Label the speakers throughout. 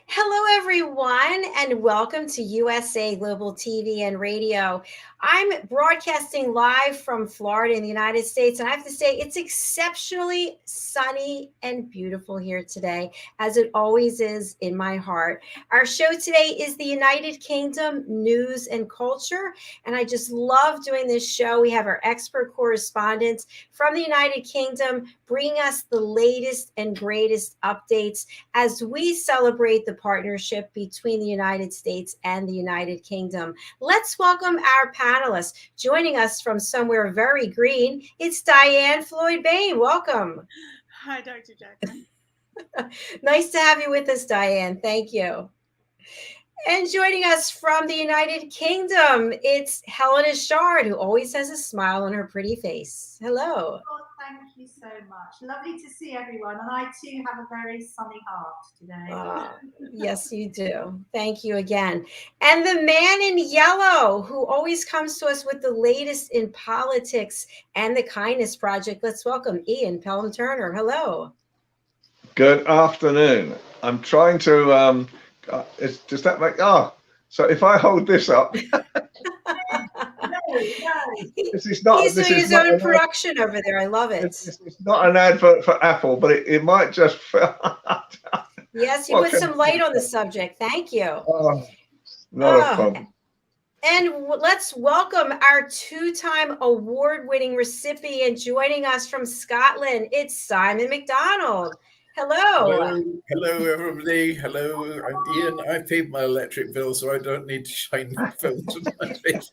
Speaker 1: Hello, everyone, and welcome to USA Global TV and Radio. I'm broadcasting live from Florida in the United States, and I have to say it's exceptionally sunny and beautiful here today, as it always is in my heart. Our show today is the United Kingdom News and Culture, and I just love doing this show. We have our expert correspondents from the United Kingdom bringing us the latest and greatest updates as we celebrate the partnership between the United States and the United Kingdom. Let's welcome our panelists. Joining us from somewhere very green, it's Diann FLOYD. Welcome.
Speaker 2: Hi, Dr. JACALYN.
Speaker 1: Nice to have you with us, Diann. Thank you. And joining us from the United Kingdom, it's Helena Chard, who always has a smile on her pretty face. Hello.
Speaker 3: Oh, thank you so much. Lovely to see everyone. And I too have a very sunny heart today.
Speaker 1: Yes, you do. Thank you again. And the man in yellow, who always comes to us with the latest in politics and the Kindness Project. Let's welcome Ian Pelham-Turner. Hello.
Speaker 4: Good afternoon. I'm trying to does that make so if I hold this up
Speaker 1: this is not, he's doing his own production over there. I love it.
Speaker 4: It's not an advert for Apple, but it might just
Speaker 1: yes, you put some light on the subject. Thank you.
Speaker 4: Not a problem.
Speaker 1: And let's welcome our two-time award-winning recipient joining us from Scotland. It's Simon MacDonald. Hello.
Speaker 5: Hello, everybody. Hello, I'm Ian. I paid my electric bill, so I don't need to shine the films in my face.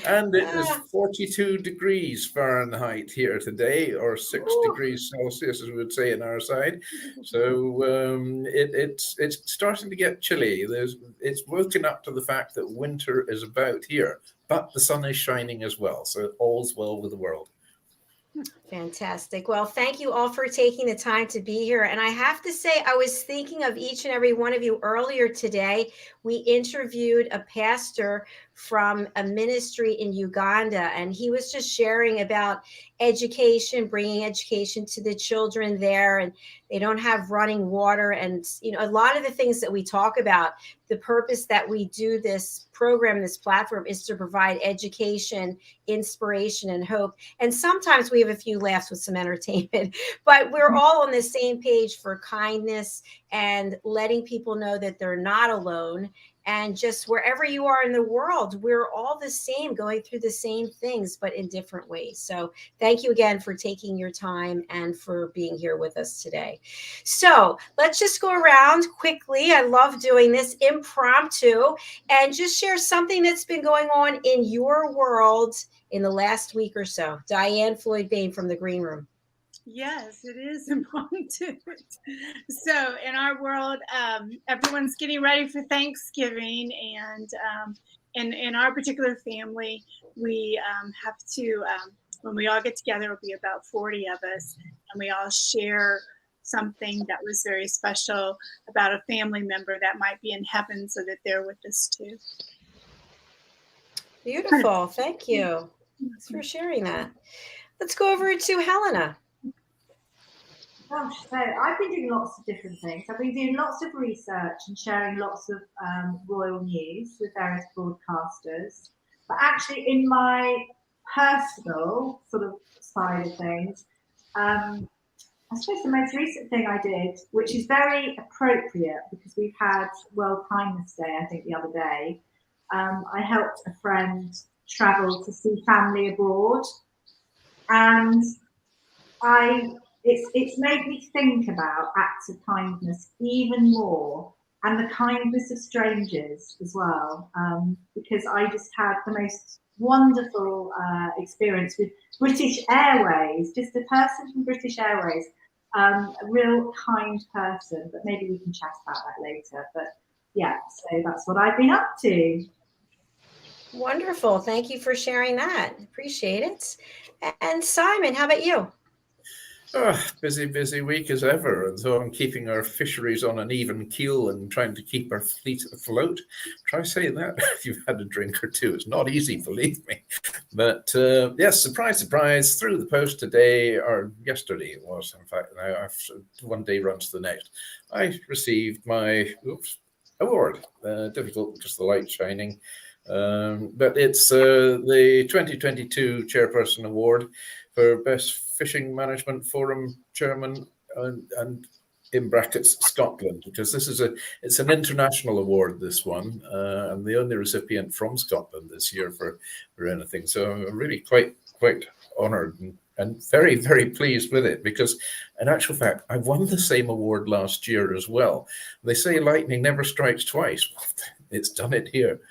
Speaker 5: And it is 42 degrees Fahrenheit here today, or 6 degrees Celsius, as we would say in our side. So it's starting to get chilly. It's woken up to the fact that winter is about here, but the sun is shining as well. So all's well with the world.
Speaker 1: Fantastic. Well, thank you all for taking the time to be here. And I have to say, I was thinking of each and every one of you earlier today. We interviewed a pastor from a ministry in Uganda, and he was just sharing about education, bringing education to the children there, and they don't have running water. And, you know, a lot of the things that we talk about, the purpose that we do this program, this platform, is to provide education, inspiration, and hope. And sometimes we have a few laughs with some entertainment, but we're all on the same page for kindness and letting people know that they're not alone. And just wherever you are in the world, we're all the same, going through the same things, but in different ways. So thank you again for taking your time and for being here with us today. So let's just go around quickly. I love doing this impromptu and just share something that's been going on in your world in the last week or so. Diann FLOYD from the Green Room.
Speaker 2: Yes, it is impromptu. So in our world, everyone's getting ready for Thanksgiving, and in our particular family, we have to, when we all get together, it'll be about 40 of us, and we all share something that was very special about a family member that might be in heaven, so that they're with us too.
Speaker 1: Beautiful. Thank you. Thanks for sharing that. Let's go over to Helena.
Speaker 3: Gosh, so I've been doing lots of different things. I've been doing lots of research and sharing lots of royal news with various broadcasters. But actually, in my personal sort of side of things, I suppose the most recent thing I did, which is very appropriate because we've had World Kindness Day, I think, the other day. I helped a friend travel to see family abroad, and it's made me think about acts of kindness even more, and the kindness of strangers as well, because I just had the most wonderful experience with British Airways, just a person from British Airways, a real kind person, but maybe we can chat about that later. But yeah, so that's what I've been up to.
Speaker 1: Wonderful. Thank you for sharing that. Appreciate it. And Simon, how about you?
Speaker 5: Busy week as ever, and so I'm keeping our fisheries on an even keel and trying to keep our fleet afloat. Try saying that if you've had a drink or two. It's not easy, believe me. But yes, surprise, through the post today, or yesterday it was, in fact, now one day runs to the next. I received my award. Difficult because the light's shining. But it's the 2022 Chairperson Award for Best Fishing Management Forum Chairman, and in brackets Scotland, because it's an international award, this one. I'm the only recipient from Scotland this year for anything, so I'm really quite honoured and very pleased with it, because in actual fact I won the same award last year as well. They say lightning never strikes twice. It's done it here.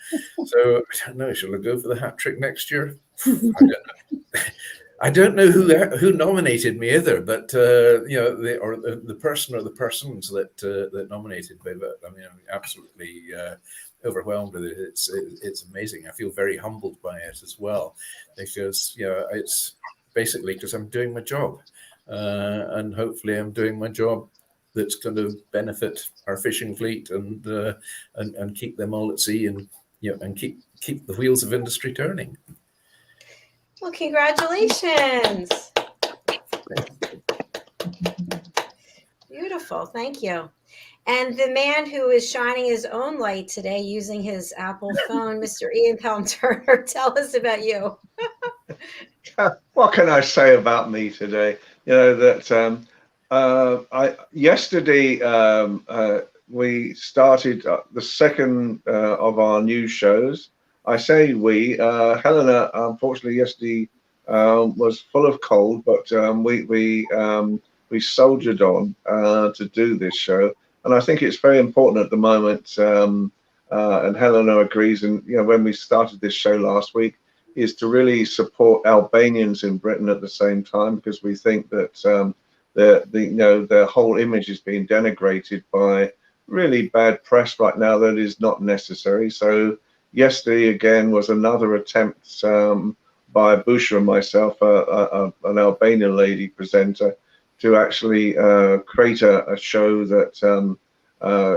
Speaker 5: So I don't know, shall I go for the hat trick next year? I don't know. I don't know who nominated me either, but the person or the persons that nominated me. But I mean, I'm absolutely overwhelmed with it. It's amazing. I feel very humbled by it as well, because it's basically because I'm doing my job, and hopefully I'm doing my job that's going to benefit our fishing fleet and keep them all at sea, and and keep the wheels of industry turning.
Speaker 1: Well, congratulations. Beautiful. Thank you. And the man who is shining his own light today using his Apple phone, Mr. Ian Pelham-Turner, tell us about you.
Speaker 4: What can I say about me today? Yesterday we started the second of our new shows. I say we. Helena, unfortunately, yesterday was full of cold, but we soldiered on to do this show, and I think it's very important at the moment. And Helena agrees. And when we started this show last week, is to really support Albanians in Britain at the same time, because we think that their whole image is being denigrated by really bad press right now that is not necessary. So yesterday again was another attempt by Busha and myself, an Albanian lady presenter, to actually create a show that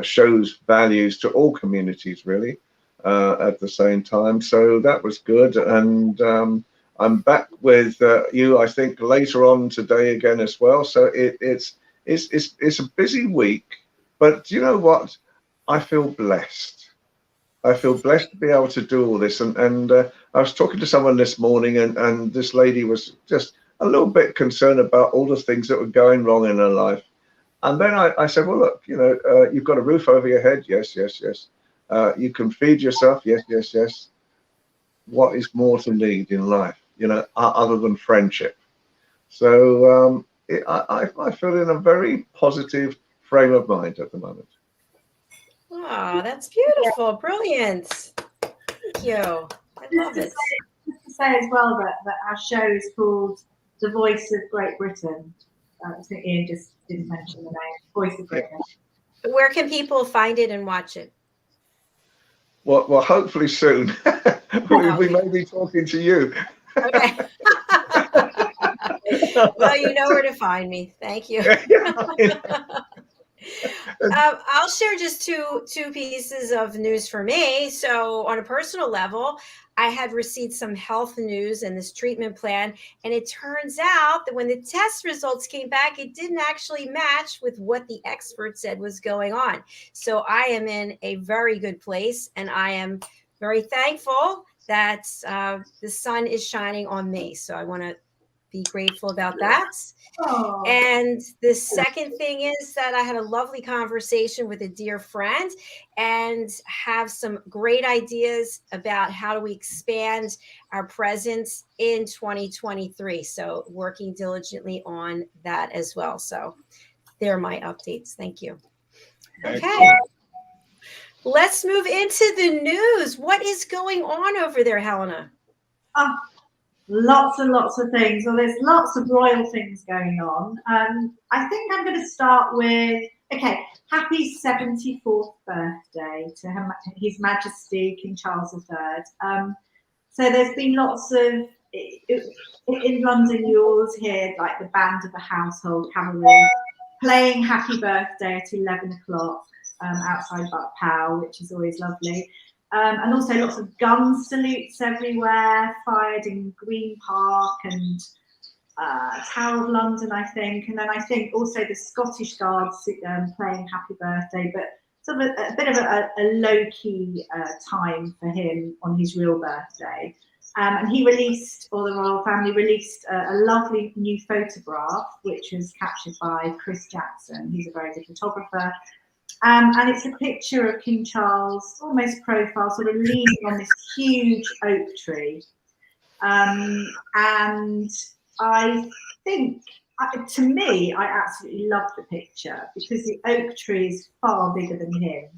Speaker 4: shows values to all communities, really, at the same time. So that was good. And I'm back with you, I think, later on today again as well. So it's a busy week, but you know what? I feel blessed. I feel blessed to be able to do all this. And I was talking to someone this morning, and this lady was just a little bit concerned about all the things that were going wrong in her life. And then I said, well, look, you've got a roof over your head. Yes. You can feed yourself. Yes. What is more to need in life, other than friendship? So I feel in a very positive frame of mind at the moment.
Speaker 1: Oh, that's beautiful. Brilliant. Thank you. I love it.
Speaker 3: Just to say as well that our show is called The Voice of Great Britain. I think Ian just didn't mention the name. Voice of Great Britain.
Speaker 1: Where can people find it and watch it?
Speaker 4: Well, hopefully soon. we may be talking to you.
Speaker 1: Okay. Well, you know where to find me. Thank you. I'll share just two pieces of news for me. So on a personal level, I had received some health news and this treatment plan, and it turns out that when the test results came back, it didn't actually match with what the experts said was going on. So I am in a very good place, and I am very thankful that the sun is shining on me. So I want to be grateful about that.
Speaker 3: Oh.
Speaker 1: And the second thing is that I had a lovely conversation with a dear friend and have some great ideas about how do we expand our presence in 2023. So working diligently on that as well. So there are my updates. Thank you. Okay. Let's move into the news. What is going on over there, Helena?
Speaker 3: Lots and lots of things. Well, there's lots of royal things going on. I think I'm going to start with, happy 74th birthday to His Majesty King Charles III. So there's been lots of in London, you always hear like the band of the household cavalry playing Happy Birthday at 11 o'clock outside Buck Powell, which is always lovely. And also lots of gun salutes everywhere, fired in Green Park and Tower of London, I think. And then I think also the Scottish Guards playing Happy Birthday, but sort of a bit of a low-key time for him on his real birthday. And he released, or the royal family released, a lovely new photograph, which was captured by Chris Jackson, who's a very good photographer. And it's a picture of King Charles, almost profile, sort of leaning on this huge oak tree. And I think, to me, I absolutely love the picture because the oak tree is far bigger than him.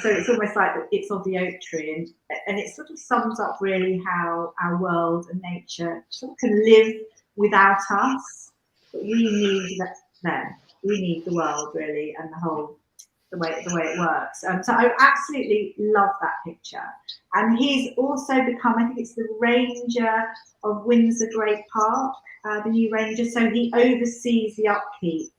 Speaker 3: So it's almost like it's of the oak tree, and it sort of sums up really how our world and nature sort of can live without us, but we need them. We need the world really, and the way it works. So I absolutely love that picture. And he's also become, I think it's the Ranger of Windsor Great Park, the new Ranger. So he oversees the upkeep.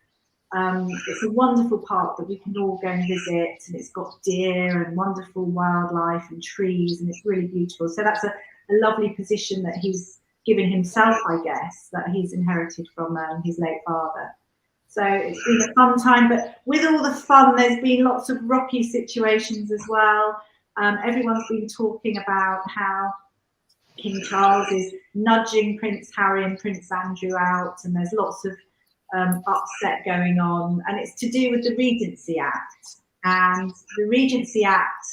Speaker 3: It's a wonderful park that we can all go and visit, and it's got deer and wonderful wildlife and trees, and it's really beautiful. So that's a lovely position that he's given himself, I guess, that he's inherited from his late father. So it's been a fun time, but with all the fun, there's been lots of rocky situations as well. Everyone's been talking about how King Charles is nudging Prince Harry and Prince Andrew out, and there's lots of upset going on, and it's to do with the Regency Act. And the Regency Act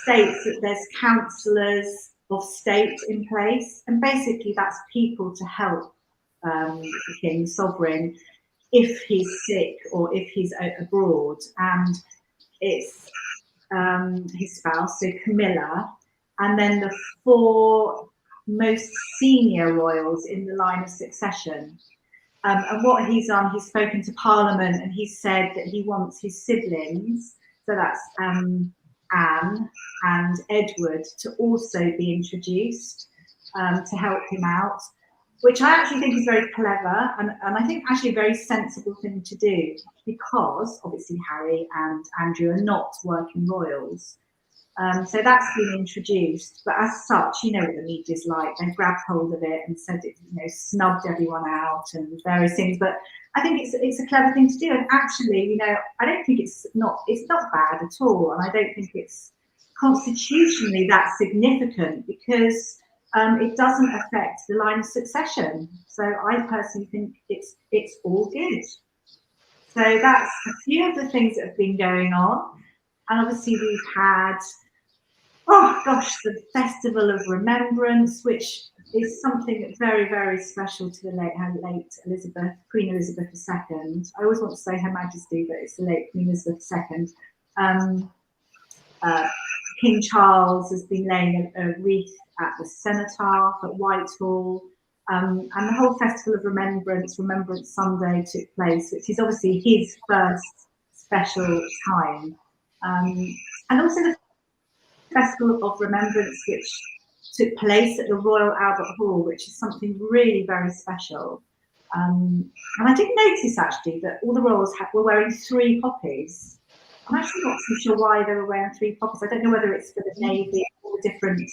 Speaker 3: states that there's councillors of state in place, and basically that's people to help the King, sovereign, if he's sick or if he's abroad. And it's his spouse, so Camilla, and then the 4 most senior royals in the line of succession. And what he's done, he's spoken to Parliament, and he said that he wants his siblings, so that's Anne and Edward, to also be introduced to help him out, which I actually think is very clever, and I think actually a very sensible thing to do, because obviously Harry and Andrew are not working royals. So that's been introduced, but as such, you know what the media's like. They've grabbed hold of it and said it, snubbed everyone out and various things. But I think it's a clever thing to do. And actually, I don't think it's not bad at all. And I don't think it's constitutionally that significant, because it doesn't affect the line of succession. So I personally think it's all good. So that's a few of the things that have been going on. And obviously we've had, the Festival of Remembrance, which is something very, very special to the late Elizabeth, Queen Elizabeth II. I always want to say Her Majesty, but it's the late Queen Elizabeth II. King Charles has been laying a wreath at the Cenotaph at Whitehall. And the whole Festival of Remembrance Sunday took place, which is obviously his first special time. And also the Festival of Remembrance, which took place at the Royal Albert Hall, which is something really very special. And I did notice actually that all the royals were wearing 3 poppies. I'm actually not too sure why they were wearing 3 poppies. I don't know whether it's for the Navy or the different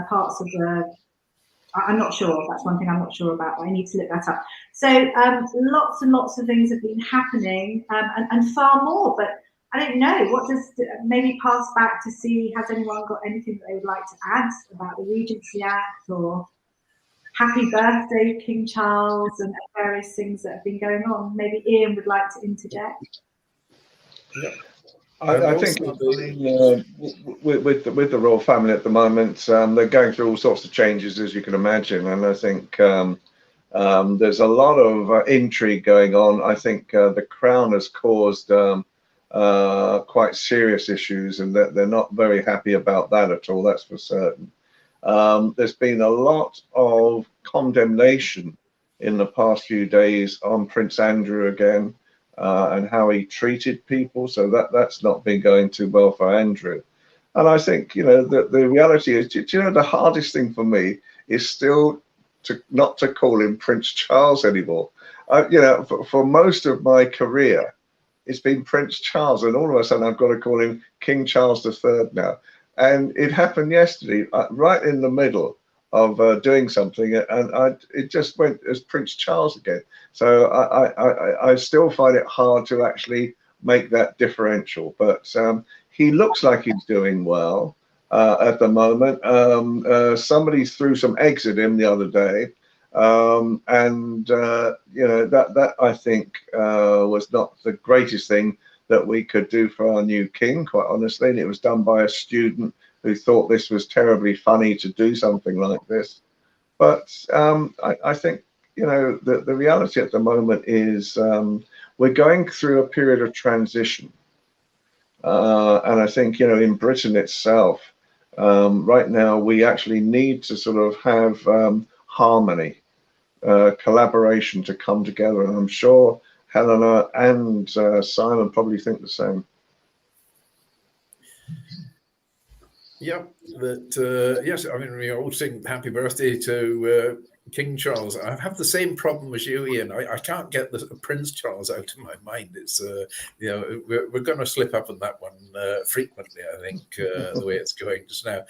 Speaker 3: parts of the. I'm not sure. That's one thing I'm not sure about, but I need to look that up. So lots and lots of things have been happening, and far more, but I don't know. What does, maybe pass back to see, has anyone got anything that they would like to add about the Regency Act or happy birthday, King Charles, and various things that have been going on? Maybe Ian would like to interject.
Speaker 5: Yeah.
Speaker 4: I think with the royal family at the moment, they're going through all sorts of changes, as you can imagine, and I think there's a lot of intrigue going on. I think the Crown has caused quite serious issues, and they're not very happy about that at all, that's for certain. There's been a lot of condemnation in the past few days on Prince Andrew again, and how he treated people, so that's not been going too well for Andrew. And I think, you know, the reality is, do you know, the hardest thing for me is still not to call him Prince Charles anymore. You know, for most of my career, it's been Prince Charles, and all of a sudden I've got to call him King Charles III now. And it happened yesterday, right in the middle of doing something, and it just went as Prince Charles again. So I still find it hard to actually make that differential, but he looks like he's doing well at the moment. Somebody threw some eggs at him the other day, and you know, that I think was not the greatest thing that we could do for our new king, quite honestly. And it was done by a student who thought this was terribly funny to do something like this. But I think, you know, the reality at the moment is we're going through a period of transition. And I think, you know, in Britain itself, right now, we actually need to sort of have harmony, collaboration to come together. And I'm sure Helena and Simon probably think the same.
Speaker 5: Yeah, that yes, I mean, we all sing happy birthday to King Charles. I have the same problem as you, Ian. I can't get the Prince Charles out of my mind. It's you know, we're going to slip up on that one frequently, I think, the way it's going just now.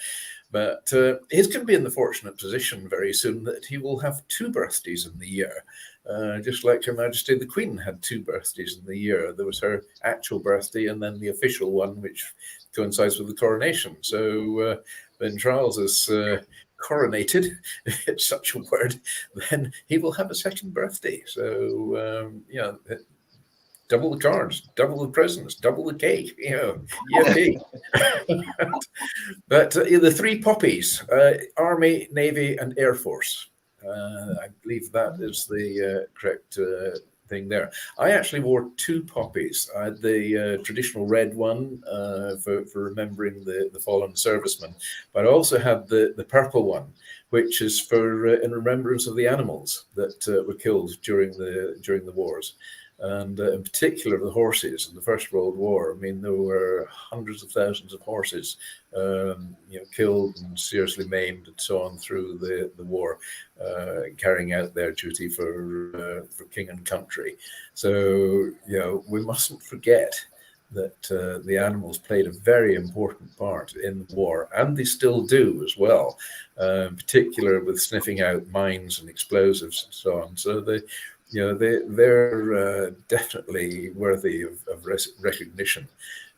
Speaker 5: But he's going to be in the fortunate position very soon that he will have 2 birthdays in the year. Just like Her Majesty the Queen had 2 birthdays in the year. There was her actual birthday and then the official one, which coincides with the coronation. So when Charles is coronated, if it's such a word, then he will have a 2nd birthday. So, you know, double the cards, double the presents, double the cake, you know, yippee. But the 3 poppies, Army, Navy and Air Force. I believe that is the correct thing there. I actually wore 2 poppies. I had the traditional red one for remembering the fallen servicemen, but I also had the purple one, which is for in remembrance of the animals that were killed during the wars. And in particular, the horses in the First World War. I mean, there were hundreds of thousands of horses, you know, killed and seriously maimed and so on through the war, carrying out their duty for king and country. So, you know, we mustn't forget that the animals played a very important part in the war, and they still do as well, in particular with sniffing out mines and explosives and so on. So you know, they're definitely worthy of recognition.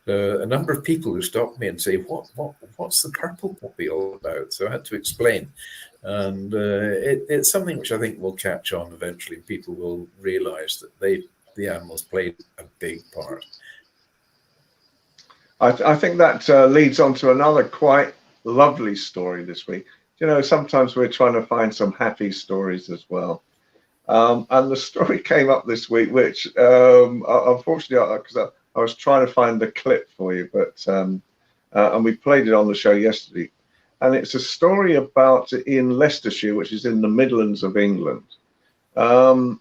Speaker 5: A number of people who stop me and say, what's the purple poppy all about? So I had to explain. And it's something which I think will catch on eventually. People will realize that the animals played a big part.
Speaker 4: I think that leads on to another quite lovely story this week. You know, sometimes we're trying to find some happy stories as well. And the story came up this week, which unfortunately, because I was trying to find the clip for you, but and we played it on the show yesterday. And it's a story about in Leicestershire, which is in the Midlands of England. An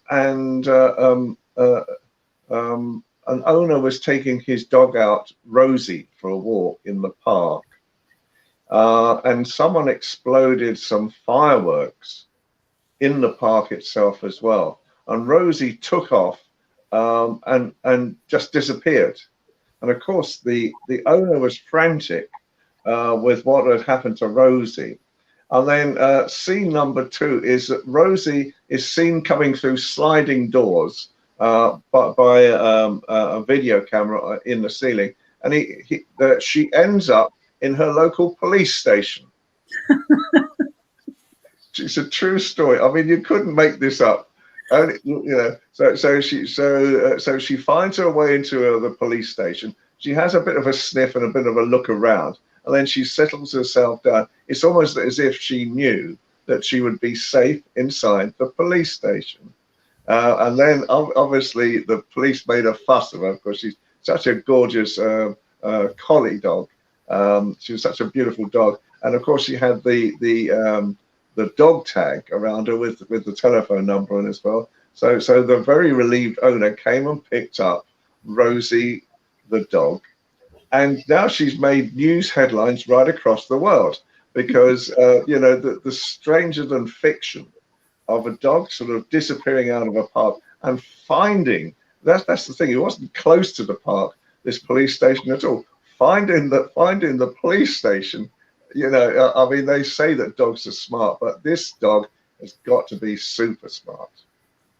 Speaker 4: owner was taking his dog out, Rosie, for a walk in the park. And someone exploded some fireworks in the park itself as well. And Rosie took off and just disappeared. And of course, the owner was frantic with what had happened to Rosie. And then scene number 2 is that Rosie is seen coming through sliding doors by a video camera in the ceiling. And she ends up in her local police station. It's a true story. I mean, you couldn't make this up. And, you know, so she finds her way into the police station. She has a bit of a sniff and a bit of a look around, and then she settles herself down. It's almost as if she knew that she would be safe inside the police station. And then obviously the police made a fuss of her because she's such a gorgeous collie dog. She was such a beautiful dog, and of course she had the dog tag around her with the telephone number on as well. So the very relieved owner came and picked up Rosie the dog, And now she's made news headlines right across the world because, you know, the stranger than fiction of a dog sort of disappearing out of a park and finding, that's the thing, it wasn't close to the park, this police station at all. Finding the police station, you know, I mean, they say that dogs are smart, but this dog has got to be super smart.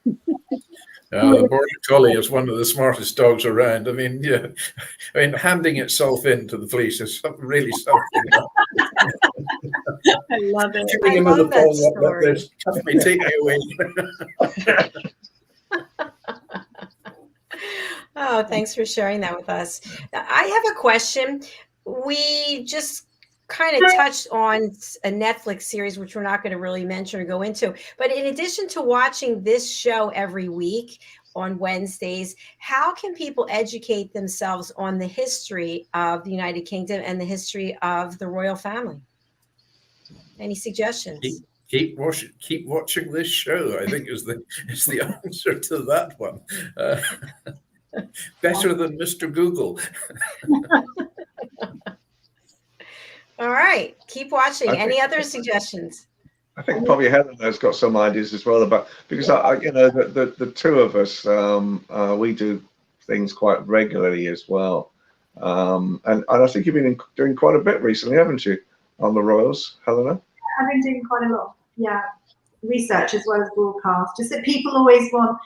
Speaker 5: The Border Collie is one of the smartest dogs around. I mean, yeah, I mean, handing itself in to the police is really something.
Speaker 2: I love it.
Speaker 1: I love that story.
Speaker 5: Take me away.
Speaker 1: Oh, thanks for sharing that with us. I have a question. We just kind of touched on a Netflix series, which we're not going to really mention or go into. But in addition to watching this show every week on Wednesdays, how can people educate themselves on the history of the United Kingdom and the history of the royal family? Any suggestions?
Speaker 5: Keep watching this show, I think is the answer to that one. Better than Mr. Google.
Speaker 1: All right, keep watching. Any other suggestions?
Speaker 4: I think probably Helena's got some ideas as well about, because you know, the two of us, we do things quite regularly as well, and I think you've been doing quite a bit recently, haven't you, on the royals, Helena?
Speaker 3: I've been doing quite a lot, yeah, research as well as broadcast. Just that people always want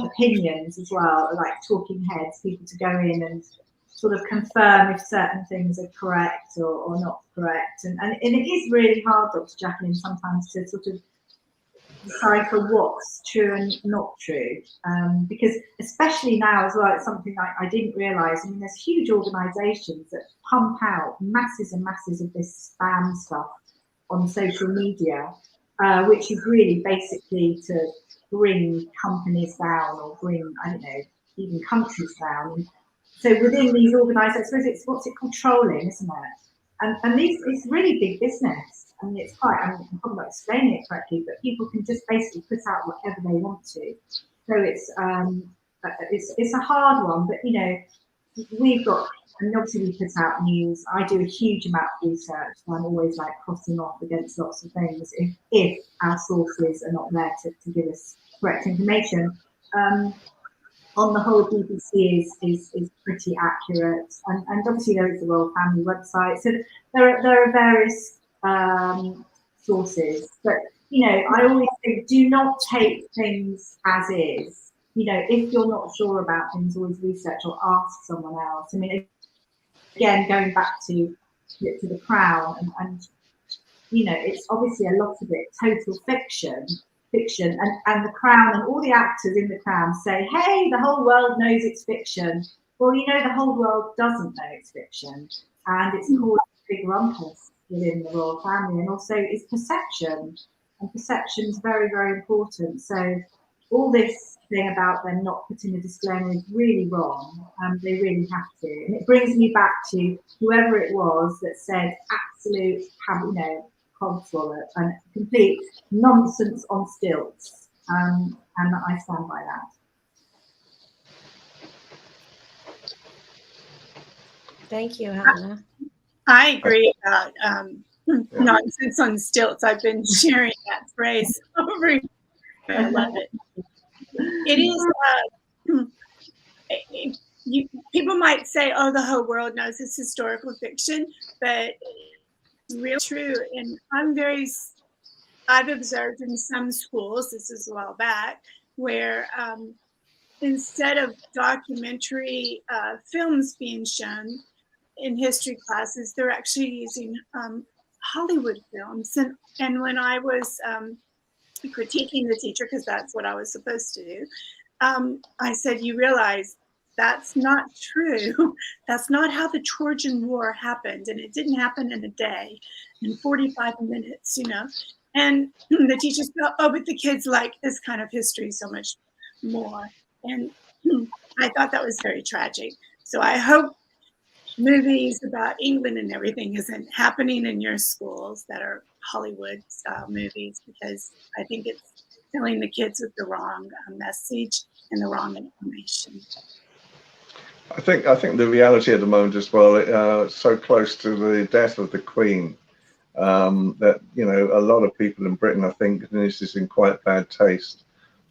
Speaker 3: opinions as well, like talking heads, people to go in and sort of confirm if certain things are correct or not correct. And it is really hard, Dr. JACALYN, sometimes to sort of decipher what's true and not true. Because especially now as well, it's something I didn't realise. I mean, there's huge organisations that pump out masses and masses of this spam stuff on social media, which is really basically to bring companies down or bring, I don't know, even countries down. So within these organisations, I suppose it's what's it called, trolling, isn't it? And it's really big business. I mean, it's quite, I'm probably not explaining it correctly, but people can just basically put out whatever they want to. So it's a hard one, but you know, we've got, and obviously we put out news. I do a huge amount of research, so I'm always like crossing off against lots of things if our sources are not there to give us correct information. On the whole, BBC is pretty accurate, and obviously there is the royal family website. So there are various sources, but you know, I always think do not take things as is. You know, if you're not sure about things, always research or ask someone else. I mean, again, going back to the Crown, and you know, it's obviously a lot of it total fiction, and the Crown and all the actors in the Crown say, hey, the whole world knows it's fiction. Well, you know, the whole world doesn't know it's fiction, and it's caused a big rumpus within the royal family, and also it's perception, and perception is very, very important. So all this thing about them not putting a disclaimer is really wrong, and they really have to. And it brings me back to whoever it was that said absolute, you know, codswallop and complete nonsense on stilts, and I stand by that.
Speaker 1: Thank you, Helena.
Speaker 2: I agree about nonsense on stilts. I've been sharing that phrase over. I love it. It is. People might say, "Oh, the whole world knows it's historical fiction," but real true. And I've observed in some schools, this is a while back, where instead of documentary films being shown in history classes, they're actually using Hollywood films. And when I was critiquing the teacher, because that's what I was supposed to do, I said, you realize that's not true. That's not how the Trojan War happened. And it didn't happen in a day, in 45 minutes, you know. And the teachers go, oh, but the kids like this kind of history so much more. And I thought that was very tragic. So I hope movies about England and everything isn't happening in your schools that are Hollywood style movies, because I think it's filling the kids with the wrong message and the wrong information.
Speaker 4: I think the reality at the moment as well, so close to the death of the Queen, that a lot of people in Britain, I think, this is in quite bad taste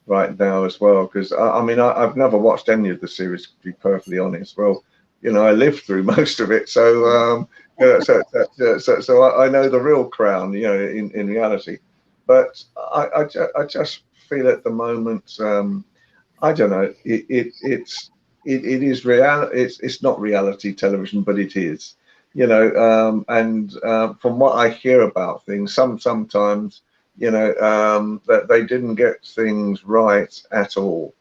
Speaker 4: right now as well. Because I mean, I've never watched any of the series, to be perfectly honest. Well, I lived through most of it, so so I know the real Crown, in reality. But I just feel at the moment, I don't know, it is real. It's not reality television, but it is, and from what I hear about things, sometimes, that they didn't get things right at all.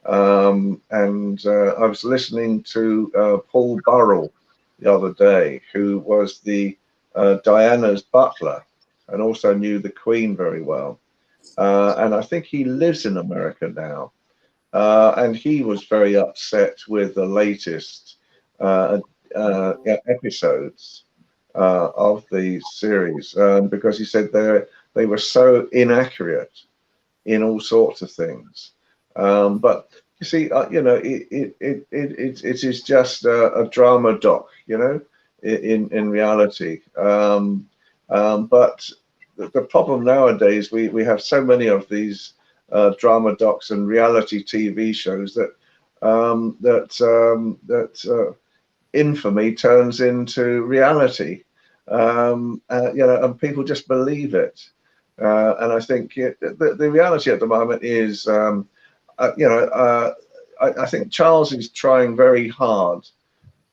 Speaker 4: And I was listening to Paul Burrell the other day, who was the Diana's butler and also knew the Queen very well. And I think he lives in America now. And he was very upset with the latest episodes of the series, because he said they were so inaccurate in all sorts of things. But you see, it is just a drama doc, in reality. But the problem nowadays, we have so many of these drama docs and reality TV shows that infamy turns into reality, and people just believe it. And I think the reality at the moment is, I think Charles is trying very hard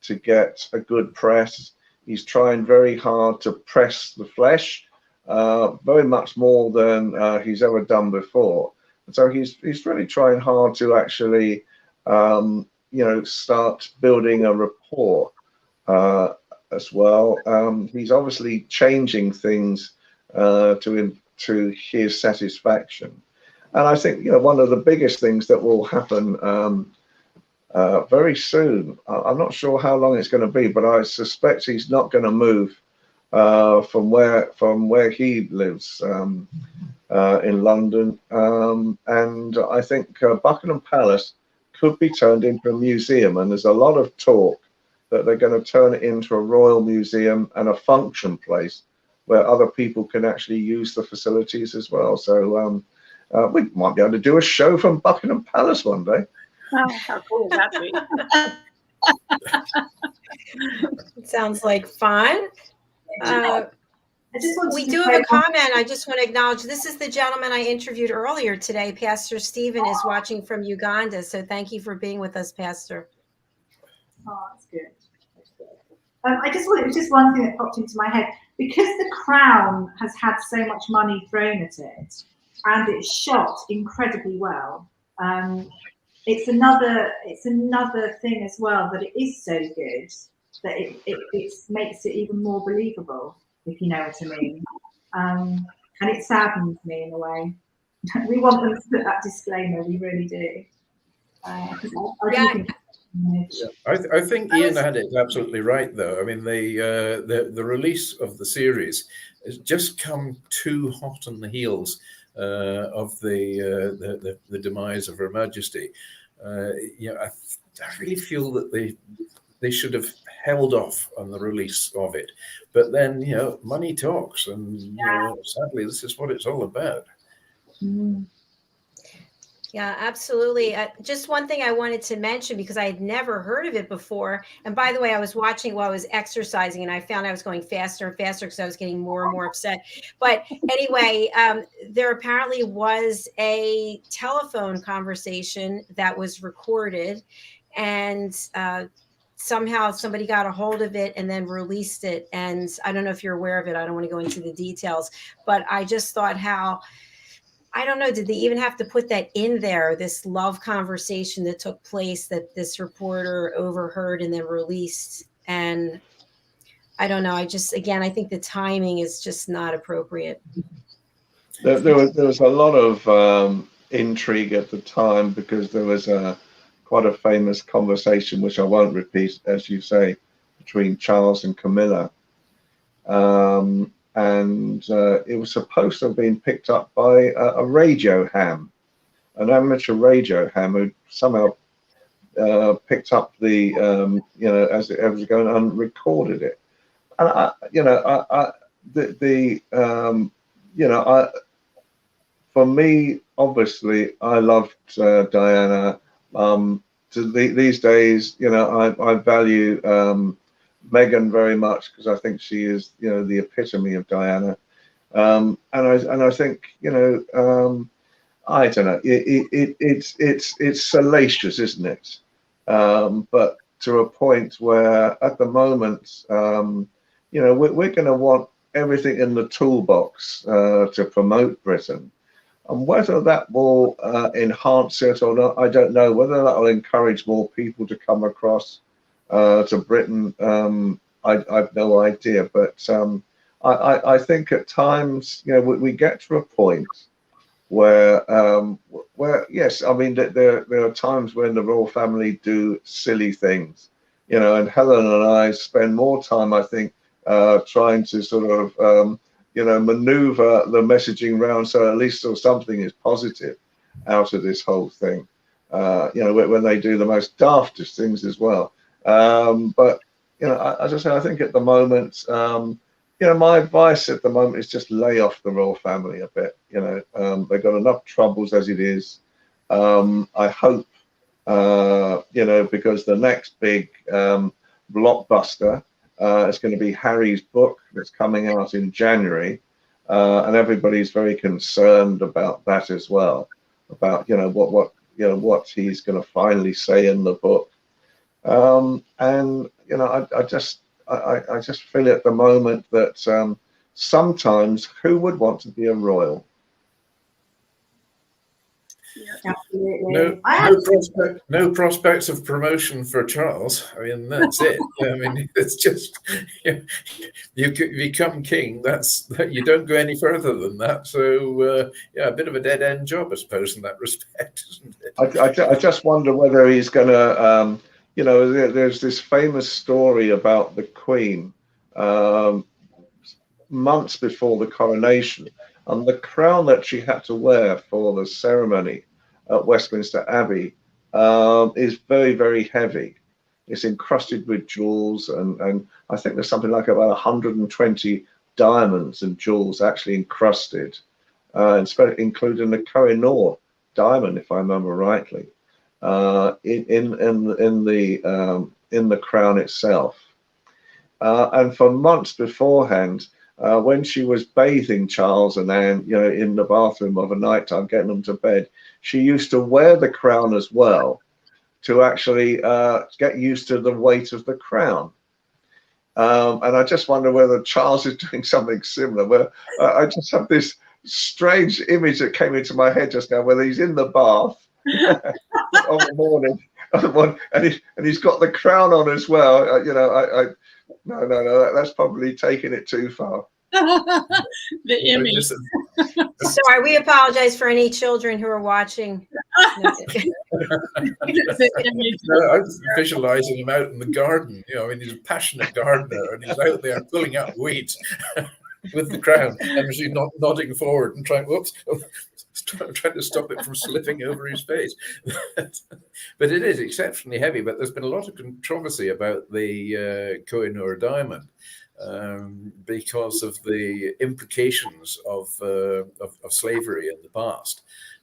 Speaker 4: to get a good press. He's trying very hard to press the flesh, very much more than he's ever done before. And so he's really trying hard to actually, start building a rapport as well. He's obviously changing things to his satisfaction. And I think, one of the biggest things that will happen very soon, I'm not sure how long it's going to be, but I suspect he's not going to move from where he lives in London. And I think Buckingham Palace could be turned into a museum. And there's a lot of talk that they're going to turn it into a royal museum and a function place where other people can actually use the facilities as well. So we might be able to do a show from Buckingham Palace one day.
Speaker 2: Oh, how cool would that be?
Speaker 1: It sounds like fun. We do have a comment. I just want to acknowledge this is the gentleman I interviewed earlier today. Pastor Stephen is watching from Uganda. So thank you for being with us, Pastor.
Speaker 3: Oh, that's good. That's good. It was just one thing that popped into my head. Because the Crown has had so much money thrown at it, and it's shot incredibly well. It's another thing as well that it is so good that it makes it even more believable, if you know what I mean. And it saddens me in a way. We want them to put that disclaimer, we really do. I
Speaker 5: think Ian had it absolutely right, though. I mean, the release of the series has just come too hot on the heels of the demise of Her Majesty. I really feel that they should have held off on the release of it. But then, money talks, and sadly, this is what it's all about.
Speaker 3: Mm.
Speaker 1: Yeah, absolutely. Just one thing I wanted to mention, because I had never heard of it before. And by the way, I was watching while I was exercising, and I found I was going faster and faster because I was getting more and more upset. But anyway, there apparently was a telephone conversation that was recorded, and somehow somebody got a hold of it and then released it. And I don't know if you're aware of it. I don't want to go into the details, but I just thought I don't know, did they even have to put that in there, this love conversation that took place that this reporter overheard and then released? And I don't know. I think the timing is just not appropriate.
Speaker 4: There was a lot of intrigue at the time, because there was quite a famous conversation, which I won't repeat, as you say, between Charles and Camilla. And it was supposed to have been picked up by a radio ham, an amateur radio ham, who somehow picked up the as it was going and recorded it. And for me, obviously, I loved Diana. These days, I value Meghan very much, because I think she is, the epitome of Diana. And I think, I don't know, it's salacious, isn't it? But to a point where, at the moment, we're going to want everything in the toolbox to promote Britain. And whether that will enhance it or not, I don't know. Whether that will encourage more people to come across to Britain, I've no idea. But I think at times, we get to a point where yes, I mean, there are times when the royal family do silly things, and Helen and I spend more time, I think, trying to sort of maneuver the messaging around, so at least something is positive out of this whole thing. When they do the most daftest things as well. But as I say, I think at the moment, my advice at the moment is just lay off the royal family a bit. They've got enough troubles as it is. I hope, because the next big blockbuster is going to be Harry's book that's coming out in January, and everybody's very concerned about that as well. About what he's going to finally say in the book, and I just feel at the moment that sometimes who would want to be a royal?
Speaker 3: Absolutely.
Speaker 5: No prospects of promotion for Charles. I mean, that's it. I mean, it's just you become king. You don't go any further than that. So a bit of a dead end job, I suppose, in that respect, isn't it?
Speaker 4: I just wonder whether he's going to. There's this famous story about the Queen months before the coronation, and the crown that she had to wear for the ceremony at Westminster Abbey is very, very heavy. It's encrusted with jewels, and I think there's something like about 120 diamonds and jewels actually encrusted, including the Koh-i-Noor diamond, if I remember rightly, in the crown itself. And for months beforehand, when she was bathing Charles and Anne, in the bathroom of a night time, getting them to bed, she used to wear the crown as well to actually get used to the weight of the crown. And I just wonder whether Charles is doing something similar, where I just have this strange image that came into my head just now, where he's in the bath on the morning, and he's got the crown on as well. No, that's probably taking it too far.
Speaker 2: The image.
Speaker 1: Sorry, we apologize for any children who are watching.
Speaker 5: I'm visualizing him out in the garden. He's a passionate gardener, and he's out there pulling up weeds with the crown, and he's nodding forward and trying to stop it from slipping over his face. But it is exceptionally heavy. But there's been a lot of controversy about the Koh-i-Noor diamond, because of the implications of slavery in the past,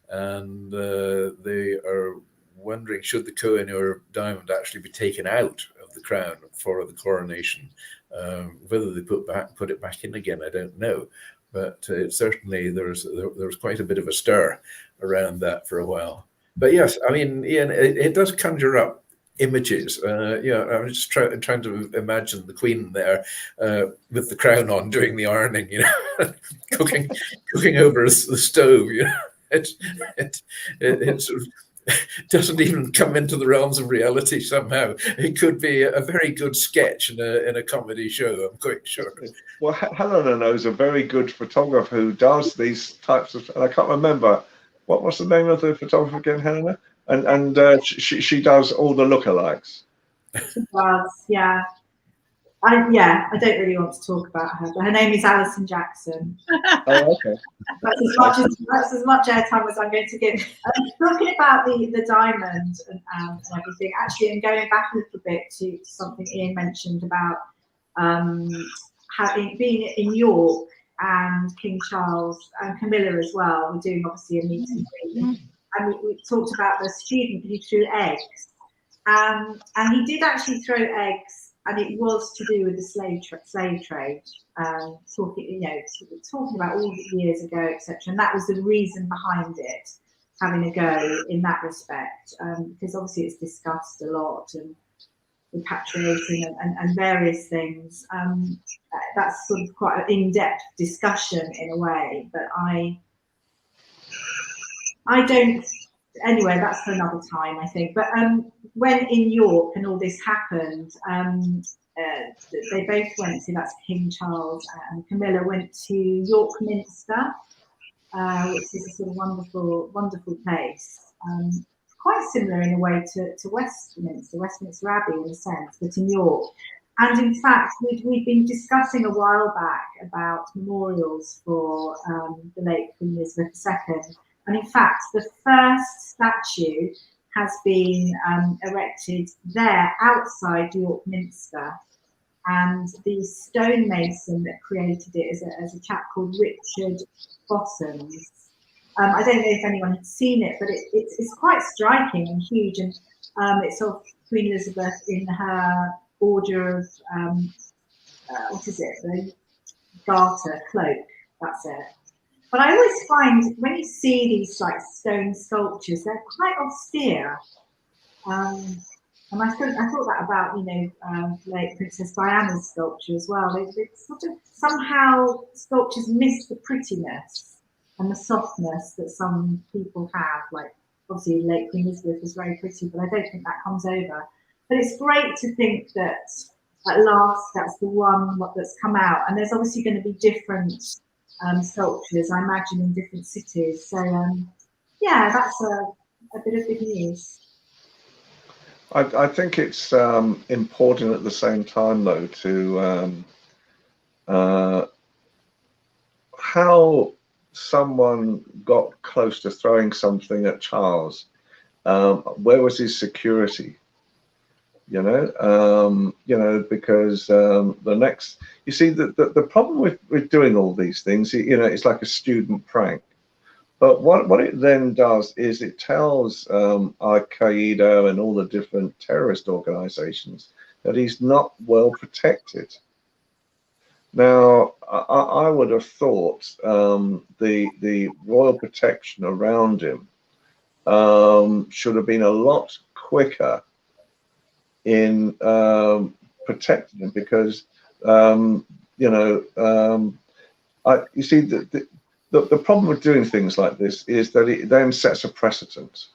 Speaker 5: and they are wondering, should the Koh-i-Noor diamond actually be taken out of the crown for the coronation? Whether they put it back in again, I don't know. But certainly there was quite a bit of a stir around that for a while. But yes, I mean, Ian, it does conjure up images. I'm just trying to imagine the Queen there with the crown on, doing the ironing, cooking over the stove. It sort of doesn't even come into the realms of reality somehow. It could be a very good sketch in a comedy show, I'm quite sure.
Speaker 4: Well, Helena knows a very good photographer who does these types of, and I can't remember, what's the name of the photographer again, Helena? And she does all the lookalikes.
Speaker 3: She does, yeah. Yeah, I don't really want to talk about her, but her name is Alison Jackson.
Speaker 4: Oh, okay.
Speaker 3: That's as much airtime as I'm going to give. Talking about the diamond and everything, actually, and going back a little bit to something Ian mentioned about being in York and King Charles and Camilla as well. We're doing obviously a meet and greet, and we talked about the student who threw eggs, and he did actually throw eggs. And it was to do with the slave trade, talking about all the years ago, etc. And that was the reason behind it, having a go in that respect, because obviously it's discussed a lot and repatriating and various things. That's sort of quite an in-depth discussion in a way, but I don't. Anyway, that's for another time, I think. But when in York and all this happened, they both went to, that's King Charles and Camilla went to York Minster, which is a sort of wonderful, wonderful place. Quite similar in a way to Westminster Abbey in a sense, but in York. And in fact, we'd been discussing a while back about memorials for the late Queen Elizabeth II. And in fact, the first statue has been erected there outside York Minster. And the stonemason that created it is a chap called Richard Bottoms. I don't know if anyone had seen it, but it's quite striking and huge. And it's of Queen Elizabeth in her order of, what is it, the garter, cloak, that's it. But I always find when you see these like stone sculptures, they're quite austere. And I thought that about, like Princess Diana's sculpture as well. They sort of somehow sculptures miss the prettiness and the softness that some people have. Like obviously late Queen Elizabeth was very pretty, but I don't think that comes over. But it's great to think that at last that's the one that's come out. And there's obviously going to be different sculptures, I imagine, in different cities. So yeah, that's a bit of good news.
Speaker 4: I think it's important at the same time, though, to how someone got close to throwing something at Charles. Where was his security? Because the next, you see, the problem with doing all these things, it's like a student prank. But what it then does is it tells Al-Qaeda and all the different terrorist organizations that he's not well protected. Now, I would have thought the royal protection around him should have been a lot quicker in protecting him, because you see the problem with doing things like this is that it then sets a precedent,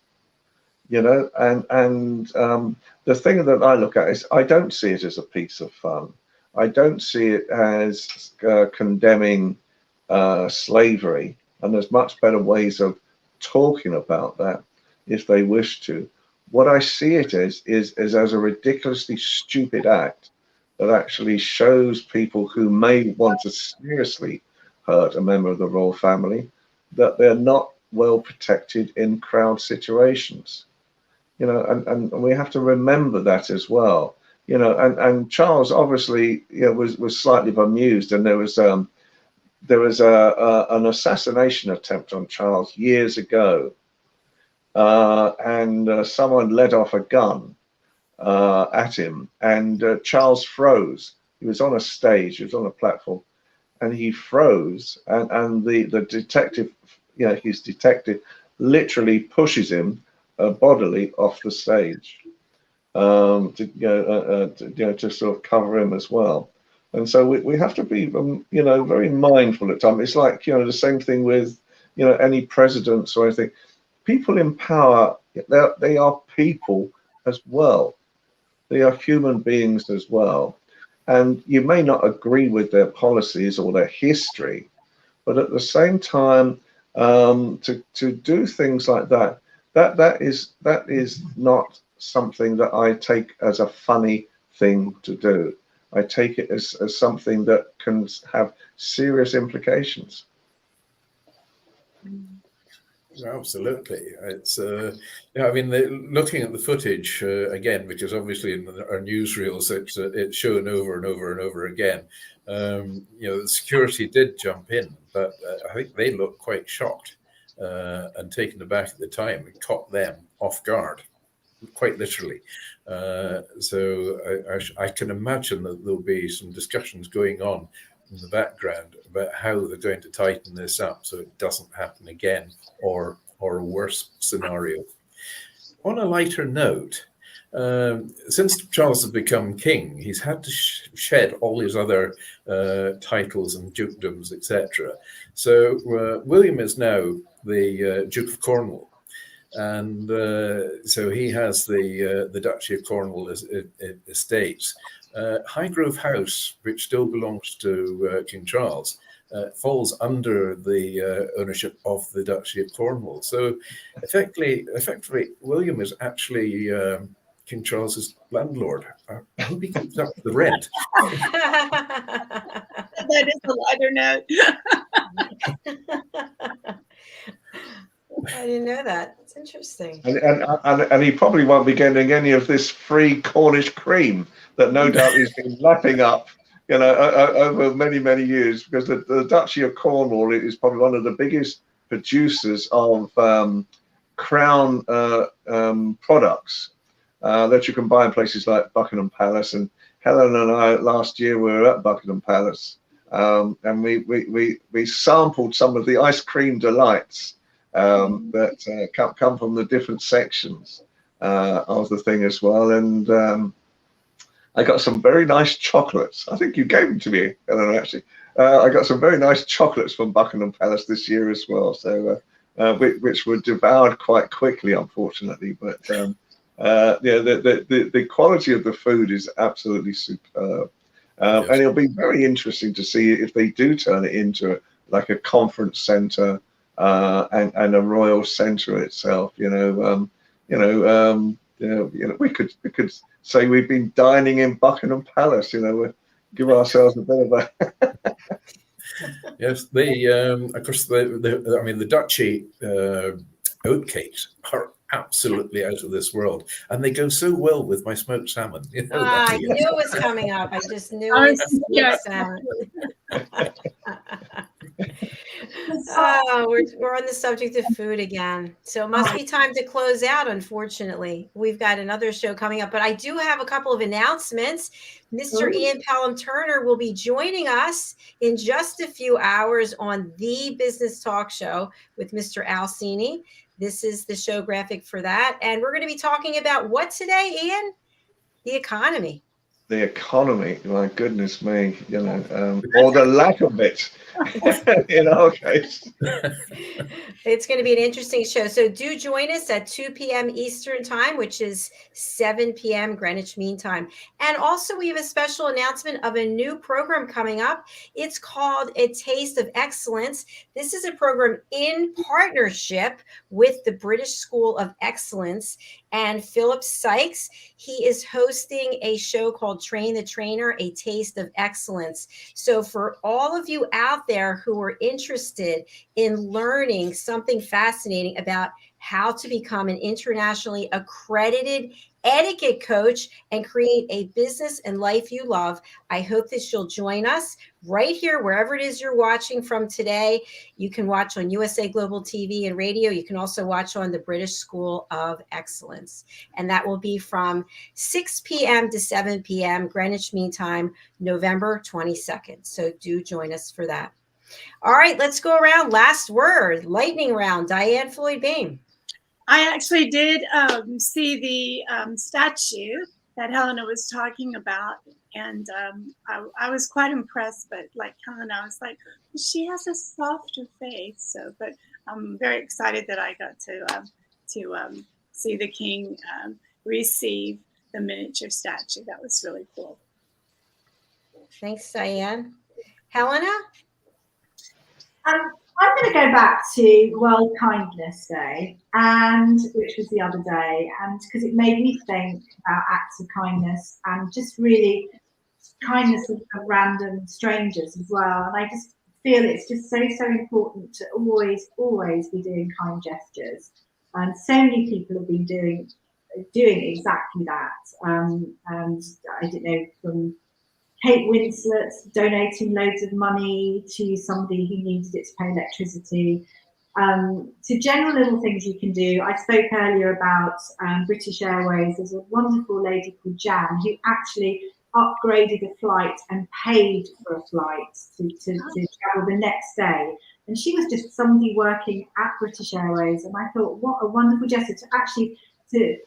Speaker 4: and the thing that I look at is I don't see it as a piece of fun. I don't see it as condemning slavery, and there's much better ways of talking about that if they wish to. What I see it as is as a ridiculously stupid act that actually shows people who may want to seriously hurt a member of the royal family that they're not well protected in crowd situations, and we have to remember that as well, and Charles obviously was slightly bemused, and there was an assassination attempt on Charles years ago, and someone let off a gun at him, and Charles froze. He was on a stage, he was on a platform, and he froze, and the detective, his detective literally pushes him bodily off the stage to sort of cover him as well. And so we have to be very mindful at times. It's like the same thing with any presidents or anything. People in power, they are people as well. They are human beings as well. And you may not agree with their policies or their history, but at the same time, to do things like that, that is not something that I take as a funny thing to do. I take it as something that can have serious implications.
Speaker 5: Absolutely. It's I mean, looking at the footage again, which is obviously in our newsreels, it's shown over and over and over again. The security did jump in, but I think they looked quite shocked and taken aback at the time. It caught them off guard, quite literally. So I can imagine that there'll be some discussions going on in the background about how they're going to tighten this up so it doesn't happen again, or a worse scenario. On a lighter note, since Charles has become king, he's had to shed all his other titles and dukedoms, etc. So William is now the Duke of Cornwall, and so he has the Duchy of Cornwall estates. Highgrove House, which still belongs to King Charles, falls under the ownership of the Duchy of Cornwall. So effectively, William is actually King Charles's landlord. I hope he keeps up the rent.
Speaker 2: That is a lighter note.
Speaker 1: I didn't know that. It's interesting.
Speaker 4: And he probably won't be getting any of this free Cornish cream that no doubt he's been lapping up, over many, many years, because the Duchy of Cornwall is probably one of the biggest producers of crown products that you can buy in places like Buckingham Palace. And Helen and I last year were at Buckingham Palace, and we sampled some of the ice cream delights that come from the different sections of the thing as well. And I got some very nice chocolates. I think you gave them to me, Helena, actually. I got some very nice chocolates from Buckingham Palace this year as well, so which were devoured quite quickly, unfortunately. But the quality of the food is absolutely superb.
Speaker 5: Yes.
Speaker 4: And it'll be very interesting to see if they do turn it into like a conference centre and a royal centre itself. We could say we've been dining in Buckingham Palace. We give ourselves a bit of a.
Speaker 5: Yes, of course, the Duchy oatcakes are absolutely out of this world, and they go so well with my smoked salmon.
Speaker 1: I knew it was coming up. I just knew it was smoked salmon. Oh, we're on the subject of food again. So it must be time to close out, unfortunately. We've got another show coming up, but I do have a couple of announcements. Mr. Ian Pelham Turner will be joining us in just a few hours on The Business Talk Show with Mr. Alcini. This is the show graphic for that. And we're going to be talking about what today, Ian? The economy.
Speaker 4: The economy, my goodness me, or the lack of it in our case.
Speaker 1: It's going to be an interesting show. So do join us at 2 p.m. Eastern time, which is 7 p.m. Greenwich Mean Time. And also we have a special announcement of a new program coming up. It's called A Taste of Excellence. This is a program in partnership with the British School of Excellence and Philip Sykes. He is hosting a show called Train the Trainer, A Taste of Excellence. So for all of you out there who are interested in learning something fascinating about how to become an internationally accredited etiquette coach and create a business and life you love, I hope that you'll join us right here, wherever it is you're watching from today. You can watch on USA Global TV and radio. You can also watch on the British School of Excellence. And that will be from 6 p.m. to 7 p.m. Greenwich Mean Time, November 22nd. So do join us for that. All right, let's go around. Last word, lightning round. Diann, Floyd, BOEHM.
Speaker 2: I actually did see the statue that Helena was talking about, and I was quite impressed. But like Helena, I was like, she has a softer face. So, but I'm very excited that I got to see the king receive the miniature statue. That was really cool.
Speaker 1: Thanks, Diann. Helena?
Speaker 3: I'm going to go back to World Kindness Day, which was the other day, and because it made me think about acts of kindness and just really kindness of random strangers as well. And I just feel it's just so important to always be doing kind gestures. And so many people have been doing exactly that. And I don't know, from Kate Winslet donating loads of money to somebody who needed it to pay electricity, to general little things you can do. I spoke earlier about British Airways. There's a wonderful lady called Jan who actually upgraded a flight and paid for a flight to travel the next day. And she was just somebody working at British Airways. And I thought, what a wonderful gesture to actually to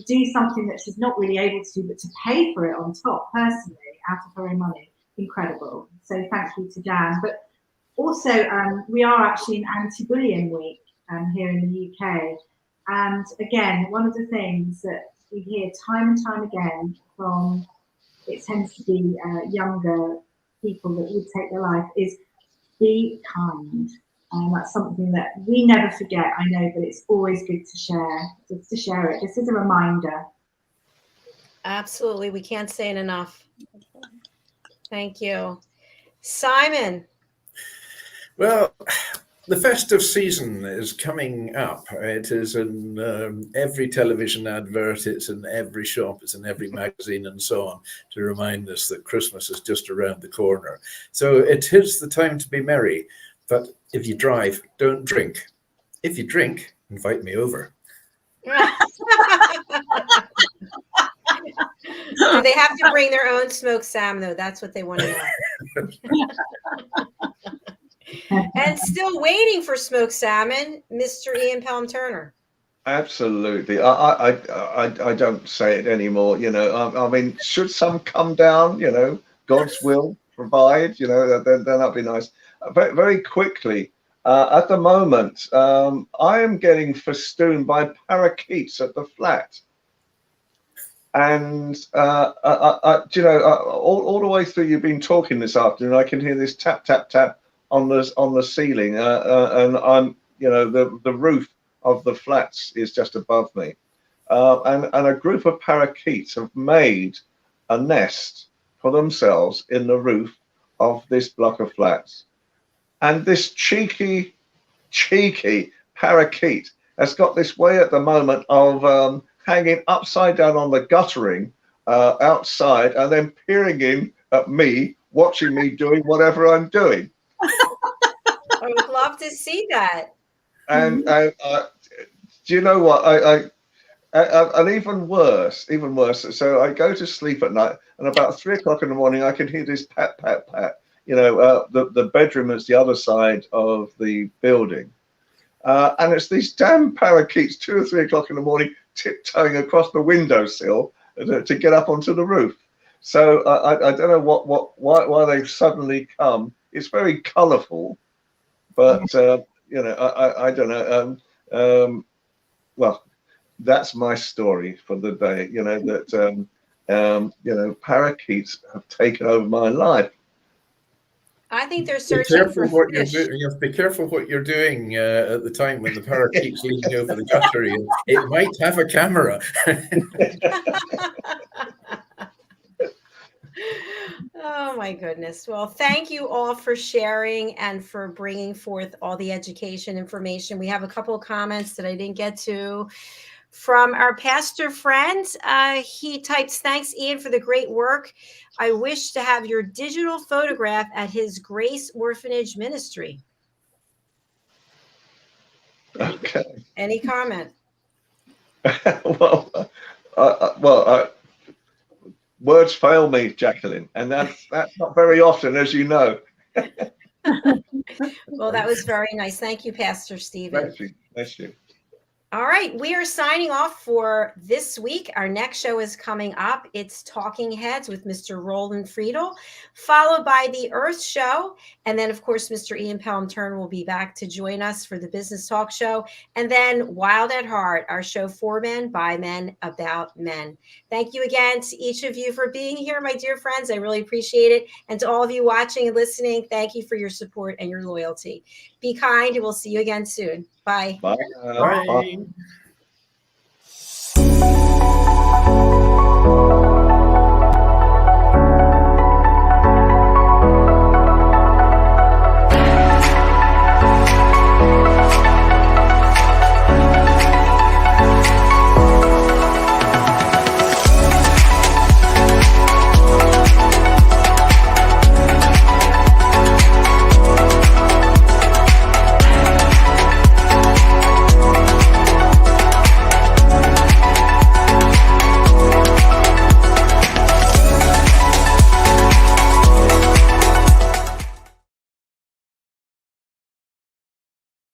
Speaker 3: do something that she's not really able to do, but to pay for it on top personally out of her own money. Incredible. So thank you to Jan. But also, we are actually in anti-bullying week here in the UK. And again, one of the things that we hear time and time again from, it tends to be younger people that would take their life, is be kind. And that's something that we never forget, I know, but it's always good to share, just to share it, just as a reminder.
Speaker 1: Absolutely. We can't say it enough. Thank you. Simon.
Speaker 5: Well, the festive season is coming up. It is in every television advert, it's in every shop, it's in every magazine and so on, to remind us that Christmas is just around the corner. So it is the time to be merry. But if you drive, don't drink. If you drink, invite me over.
Speaker 1: Do they have to bring their own smoked salmon, though? That's what they want to know. And still waiting for smoked salmon, Mr. Ian Pelham Turner.
Speaker 4: Absolutely. I don't say it anymore. You know, I mean, should some come down, you know, God's will provide, you know, then that'd be nice. Very, very quickly, at the moment, I am getting festooned by parakeets at the flat. And you know, all the way through you've been talking this afternoon, I can hear this tap tap tap on the ceiling, and I'm, you know, the roof of the flats is just above me, and a group of parakeets have made a nest for themselves in the roof of this block of flats, and this cheeky parakeet has got this way at the moment of hanging upside down on the guttering outside and then peering in at me, watching me doing whatever I'm doing.
Speaker 1: I would love to see that.
Speaker 4: And do you know what? And even worse. So I go to sleep at night, and about 3 o'clock in the morning, I can hear this pat, pat, pat. You know, the bedroom is the other side of the building. And it's these damn parakeets, 2 or 3 o'clock in the morning, tiptoeing across the windowsill to get up onto the roof. So I don't know why they've suddenly come. It's very colourful, but you know, I don't know. Well, that's my story for the day. You know that you know, parakeets have taken over my life.
Speaker 1: I think they're searching for fish.
Speaker 5: You have to be careful what you're doing at the time when the parakeet's leaning over the gutter. It might have a camera.
Speaker 1: Oh my goodness. Well, thank you all for sharing and for bringing forth all the education information. We have a couple of comments that I didn't get to from our pastor friend. He types, "Thanks, Ian, for the great work. I wish to have your digital photograph at his Grace Orphanage Ministry."
Speaker 4: Okay.
Speaker 1: Any comment?
Speaker 4: Well, words fail me, JACALYN, and that's not very often, as you know.
Speaker 1: Well, that was very nice. Thank you, Pastor Stephen.
Speaker 4: Thank you.
Speaker 1: All right, we are signing off for this week. Our next show is coming up. It's Talking Heads with Mr. Roland Friedel, followed by the Earth Show. And then, of course, Mr. Ian Pelham Turner will be back to join us for the Business Talk Show. And then Wild at Heart, our show for men, by men, about men. Thank you again to each of you for being here, my dear friends. I really appreciate it. And to all of you watching and listening, thank you for your support and your loyalty. Be kind, and we'll see you again soon. Bye.
Speaker 4: Bye.
Speaker 5: Bye.